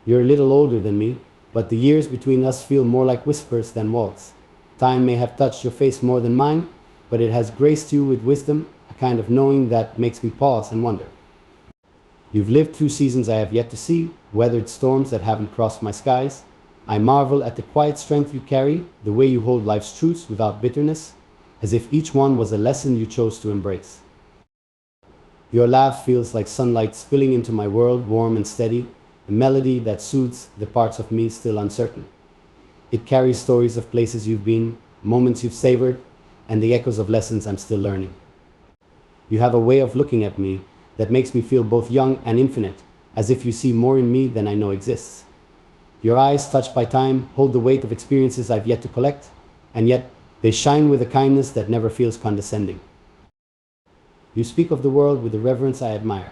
You're a little older than me, but the years between us feel more like whispers than walls. Time may have touched your face more than mine, but it has graced you with wisdom, a kind of knowing that makes me pause and wonder. You've lived through seasons I have yet to see, weathered storms that haven't crossed my skies. I marvel at the quiet strength you carry, the way you hold life's truths without bitterness, as if each one was a lesson you chose to embrace. Your laugh feels like sunlight spilling into my world, warm and steady, a melody that soothes the parts of me still uncertain. It carries stories of places you've been, moments you've savored, and the echoes of lessons I'm still learning. You have a way of looking at me that makes me feel both young and infinite, as if you see more in me than I know exists. Your eyes, touched by time, hold the weight of experiences I've yet to collect, and yet they shine with a kindness that never feels condescending. You speak of the world with a reverence I admire.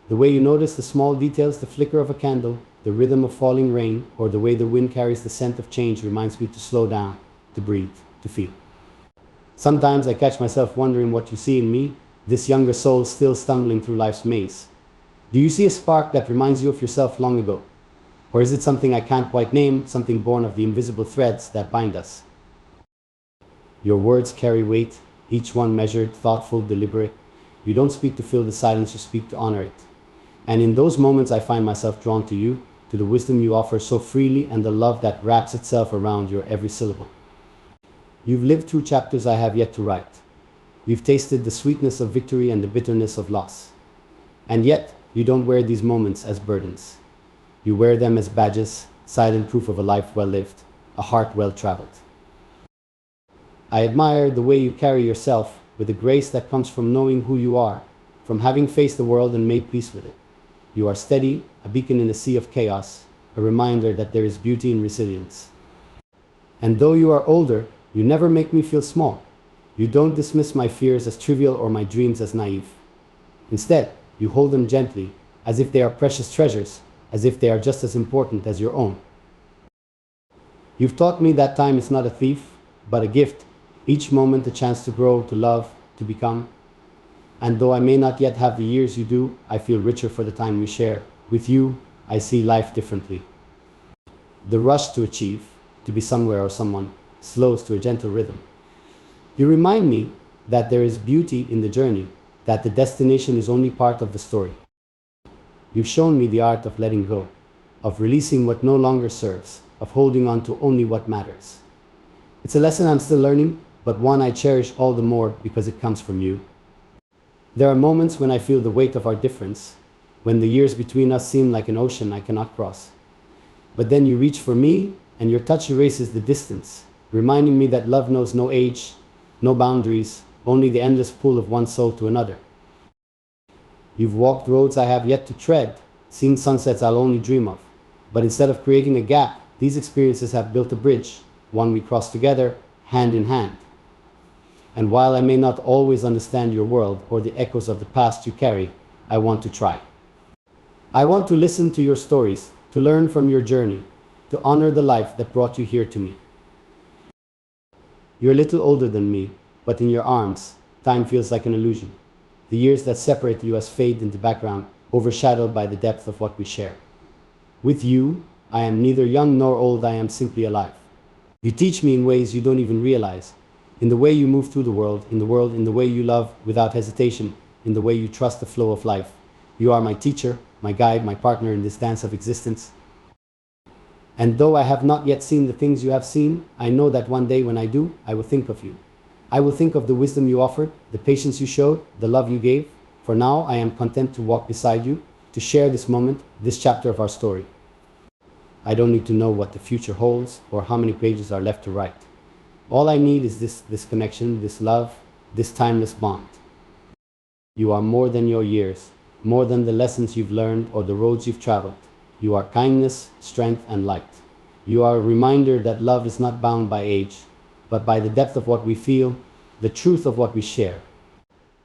The way you notice the small details, the flicker of a candle, the rhythm of falling rain, or the way the wind carries the scent of change reminds me to slow down, to breathe, to feel. Sometimes I catch myself wondering what you see in me, this younger soul still stumbling through life's maze. Do you see a spark that reminds you of yourself long ago? Or is it something I can't quite name, something born of the invisible threads that bind us? Your words carry weight, each one measured, thoughtful, deliberate. You don't speak to fill the silence, you speak to honor it. And in those moments I find myself drawn to you, to the wisdom you offer so freely and the love that wraps itself around your every syllable. You've lived through chapters I have yet to write. You've tasted the sweetness of victory and the bitterness of loss. And yet, you don't wear these moments as burdens. You wear them as badges, silent proof of a life well lived, a heart well traveled. I admire the way you carry yourself with a grace that comes from knowing who you are, from having faced the world and made peace with it. You are steady, a beacon in a sea of chaos, a reminder that there is beauty in resilience. And though you are older, you never make me feel small. You don't dismiss my fears as trivial or my dreams as naive. Instead, you hold them gently, as if they are precious treasures, as if they are just as important as your own. You've taught me that time is not a thief, but a gift, each moment a chance to grow, to love, to become. And though I may not yet have the years you do, I feel richer for the time we share. With you, I see life differently. The rush to achieve, to be somewhere or someone, slows to a gentle rhythm. You remind me that there is beauty in the journey, that the destination is only part of the story. You've shown me the art of letting go, of releasing what no longer serves, of holding on to only what matters. It's a lesson I'm still learning, but one I cherish all the more because it comes from you. There are moments when I feel the weight of our difference, when the years between us seem like an ocean I cannot cross. But then you reach for me, and your touch erases the distance, reminding me that love knows no age, no boundaries, only the endless pull of one soul to another. You've walked roads I have yet to tread, seen sunsets I'll only dream of. But instead of creating a gap, these experiences have built a bridge, one we cross together, hand in hand. And while I may not always understand your world or the echoes of the past you carry, I want to try. I want to listen to your stories, to learn from your journey, to honor the life that brought you here to me. You're a little older than me, but in your arms, time feels like an illusion. The years that separate us fade in the background, overshadowed by the depth of what we share. With you, I am neither young nor old, I am simply alive. You teach me in ways you don't even realize, in the way you move through the world, in the way you love without hesitation, in the way you trust the flow of life. You are my teacher, my guide, my partner in this dance of existence. And though I have not yet seen the things you have seen, I know that one day when I do, I will think of you. I will think of the wisdom you offered, the patience you showed, the love you gave. For now, I am content to walk beside you, to share this moment, this chapter of our story. I don't need to know what the future holds or how many pages are left to write. All I need is this connection, this love, this timeless bond. You are more than your years, more than the lessons you've learned or the roads you've traveled. You are kindness, strength, and light. You are a reminder that love is not bound by age, but by the depth of what we feel, the truth of what we share.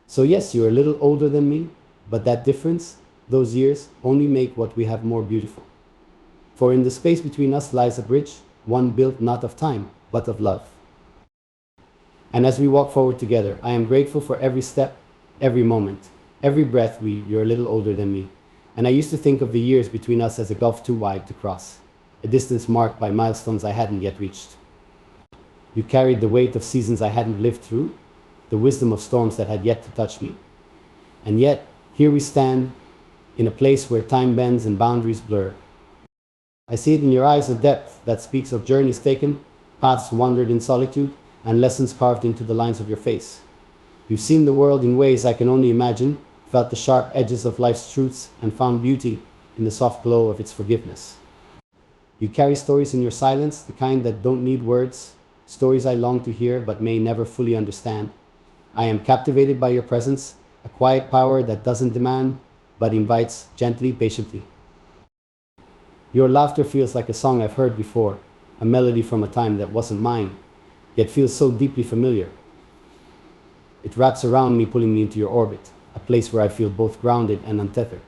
So yes, you're a little older than me, but that difference, those years, only make what we have more beautiful. For in the space between us lies a bridge, one built not of time, but of love. And as we walk forward together, I am grateful for every step, every moment, every breath. You're a little older than me. And I used to think of the years between us as a gulf too wide to cross, a distance marked by milestones I hadn't yet reached. You carried the weight of seasons I hadn't lived through, the wisdom of storms that had yet to touch me. And yet, here we stand, in a place where time bends and boundaries blur. I see it in your eyes of depth that speaks of journeys taken, paths wandered in solitude, and lessons carved into the lines of your face. You've seen the world in ways I can only imagine, felt the sharp edges of life's truths, and found beauty in the soft glow of its forgiveness. You carry stories in your silence, the kind that don't need words, stories I long to hear but may never fully understand. I am captivated by your presence, a quiet power that doesn't demand, but invites gently, patiently. Your laughter feels like a song I've heard before, a melody from a time that wasn't mine, yet feels so deeply familiar. It wraps around me, pulling me into your orbit, a place where I feel both grounded and untethered.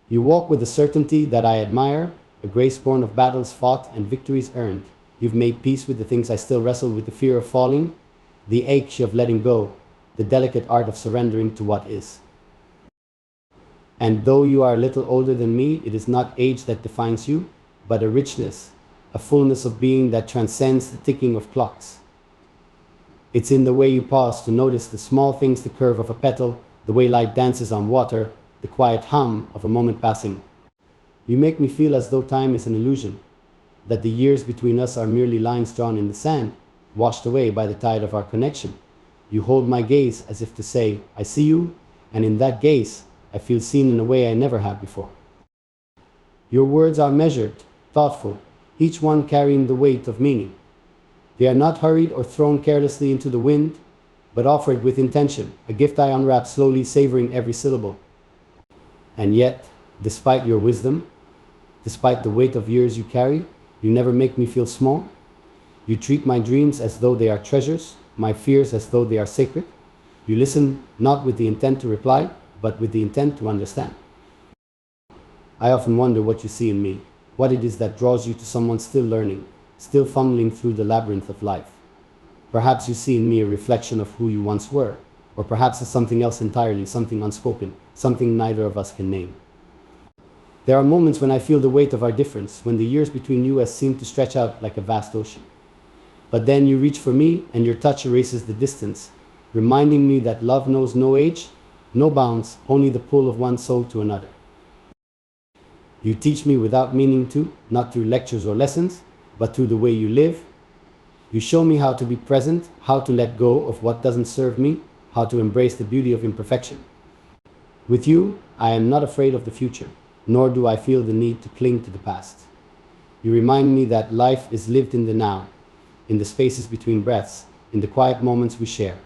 You walk with a certainty that I admire, a grace born of battles fought and victories earned. You've made peace with the things I still wrestle with, the fear of falling, the ache of letting go, the delicate art of surrendering to what is. And though you are a little older than me, it is not age that defines you, but a richness, a fullness of being that transcends the ticking of clocks. It's in the way you pause to notice the small things, the curve of a petal, the way light dances on water, the quiet hum of a moment passing. You make me feel as though time is an illusion, that the years between us are merely lines drawn in the sand, washed away by the tide of our connection. You hold my gaze as if to say, I see you, and in that gaze, I feel seen in a way I never have before. Your words are measured, thoughtful, each one carrying the weight of meaning. They are not hurried or thrown carelessly into the wind, but offered with intention, a gift I unwrap slowly, savoring every syllable. And yet, despite your wisdom, despite the weight of years you carry, you never make me feel small. You treat my dreams as though they are treasures, my fears as though they are sacred. You listen not with the intent to reply, but with the intent to understand. I often wonder what you see in me, what it is that draws you to someone still learning, still fumbling through the labyrinth of life. Perhaps you see in me a reflection of who you once were, or perhaps it's something else entirely, something unspoken, something neither of us can name. There are moments when I feel the weight of our difference, when the years between you seem to stretch out like a vast ocean. But then you reach for me, and your touch erases the distance, reminding me that love knows no age, no bounds, only the pull of one soul to another. You teach me without meaning to, not through lectures or lessons, but through the way you live. You show me how to be present, how to let go of what doesn't serve me, how to embrace the beauty of imperfection. With you, I am not afraid of the future, nor do I feel the need to cling to the past. You remind me that life is lived in the now, in the spaces between breaths, in the quiet moments we share.